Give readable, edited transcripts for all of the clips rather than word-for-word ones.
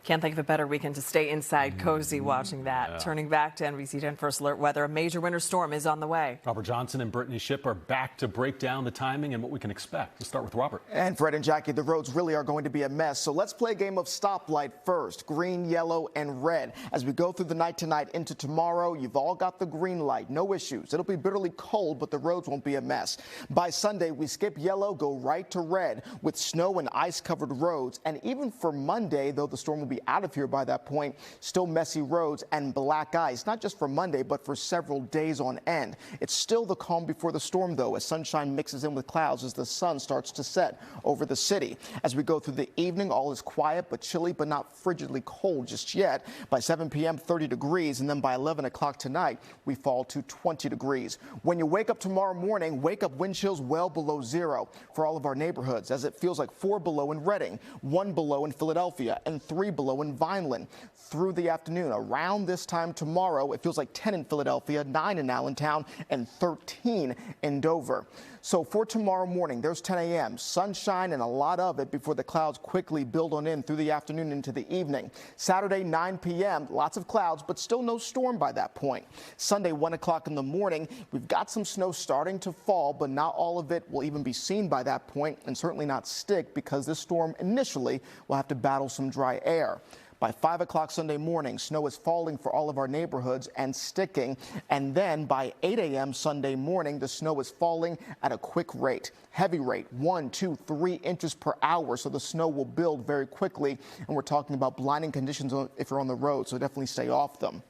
Can't think of a better weekend to stay inside cozy watching that. Yeah. Turning back to NBC10 First Alert Weather, a major winter storm is on the way. Robert Johnson and Brittney Shipp are back to break down the timing and what we can expect. Let's start with Robert. And Fred and Jackie, the roads really are going to be a mess. So let's play a game of stoplight first. Green, yellow, and red. As we go through the night tonight into tomorrow, you've all got the green light. No issues. It'll be bitterly cold, but the roads won't be a mess. By Sunday, we skip yellow, go right to red with snow and ice-covered roads. And even for Monday, though the storm will be out of here by that point, still messy roads and black ice, not just for Monday, but for several days on end. It's still the calm before the storm, though, as sunshine mixes in with clouds as the sun starts to set over the city. As we go through the evening, all is quiet but chilly, but not frigidly cold just yet. By 7 p.m., 30 degrees, and then by 11 o'clock tonight, we fall to 20 degrees. When you wake up tomorrow morning, wake up wind chills well below zero for all of our neighborhoods, as it feels like 4 below in Reading, 1 below in Philadelphia, and 3 below in Vineland. Through the afternoon, around this time tomorrow, it feels like 10 in Philadelphia, 9 in Allentown, and 13 in Dover. So for tomorrow morning, there's 10 a.m., sunshine and a lot of it before the clouds quickly build on in through the afternoon into the evening. Saturday, 9 p.m., lots of clouds, but still no storm by that point. Sunday, 1 o'clock in the morning, we've got some snow starting to fall, but not all of it will even be seen by that point, and certainly not stick, because this storm initially will have to battle some dry air. By 5 o'clock Sunday morning, snow is falling for all of our neighborhoods and sticking. And then by 8 a.m. Sunday morning, the snow is falling at a quick rate. Heavy rate, 1, 2, 3 inches per hour. So the snow will build very quickly. And we're talking about blinding conditions if you're on the road, so definitely stay off them.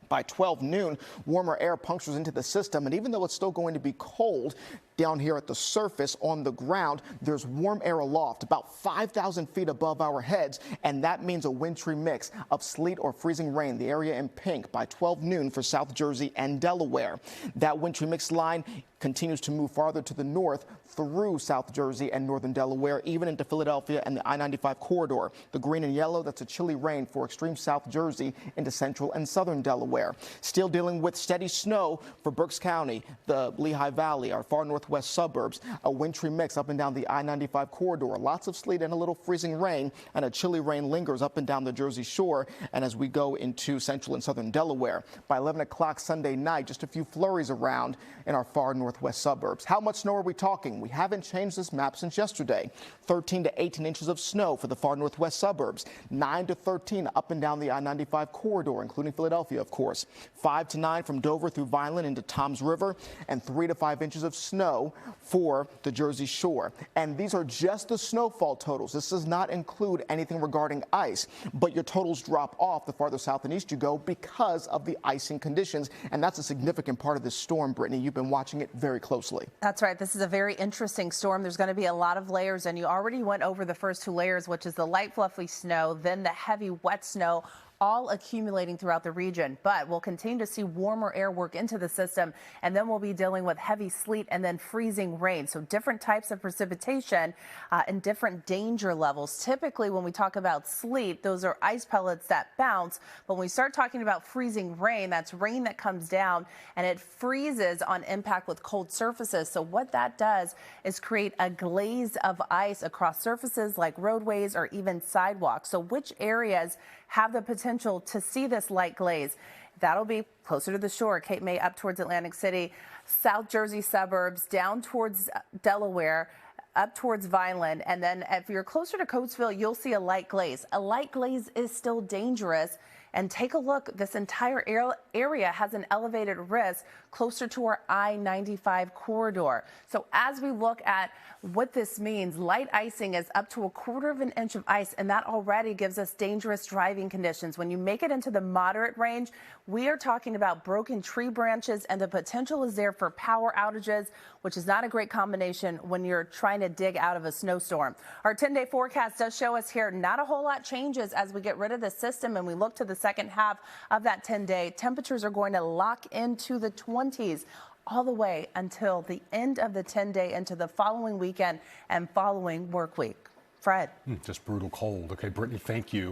By 12 noon, warmer air punctures into the system, and even though it's still going to be cold down here at the surface on the ground, there's warm air aloft about 5,000 feet above our heads, and that means a wintry mix of sleet or freezing rain, the area in pink, by 12 noon for South Jersey and Delaware. That wintry mix line continues to move farther to the north through South Jersey and northern Delaware, even into Philadelphia and the I-95 corridor. The green and yellow, that's a chilly rain for extreme South Jersey into central and southern Delaware. Still dealing with steady snow for Berks County, the Lehigh Valley, our far northwest suburbs. A wintry mix up and down the I-95 corridor. Lots of sleet and a little freezing rain, and a chilly rain lingers up and down the Jersey Shore and as we go into central and southern Delaware. By 11 o'clock Sunday night, just a few flurries around in our far northwest suburbs. How much snow are we talking? We haven't changed this map since yesterday. 13 to 18 inches of snow for the far northwest suburbs. 9 to 13 up and down the I-95 corridor, including Philadelphia, of course. 5 to 9 from Dover through Vineland into Toms River, and 3 to 5 inches of snow for the Jersey Shore. And these are just the snowfall totals. This does not include anything regarding ice, but your totals drop off the farther south and east you go because of the icing conditions. And that's a significant part of this storm, Brittany. You've been watching it very closely. That's right. This is a very interesting storm. There's going to be a lot of layers, and you already went over the first 2 layers, which is the light fluffy snow, then the heavy wet snow, all accumulating throughout the region. But we'll continue to see warmer air work into the system, and then we'll be dealing with heavy sleet and then freezing rain. So different types of precipitation and different danger levels. Typically, when we talk about sleet, those are ice pellets that bounce. But when we start talking about freezing rain, that's rain that comes down and it freezes on impact with cold surfaces. So what that does is create a glaze of ice across surfaces like roadways or even sidewalks. So which areas have the potential to see this light glaze? That'll be closer to the shore, Cape May up towards Atlantic City, South Jersey suburbs, down towards Delaware, up towards Vineland. And then if you're closer to Coatesville, you'll see a light glaze. A light glaze is still dangerous. And take a look, this entire area has an elevated risk closer to our I-95 corridor. So as we look at what this means, light icing is up to 1/4 of an inch of ice, and that already gives us dangerous driving conditions. When you make it into the moderate range, we are talking about broken tree branches, and the potential is there for power outages, which is not a great combination when you're trying to dig out of a snowstorm. Our 10-day forecast does show us here not a whole lot changes as we get rid of the system and we look to the second half of that 10-day. Temperatures are going to lock into the 20s all the way until the end of the 10-day into the following weekend and following work week. Fred. Just brutal cold. Okay, Brittany, thank you.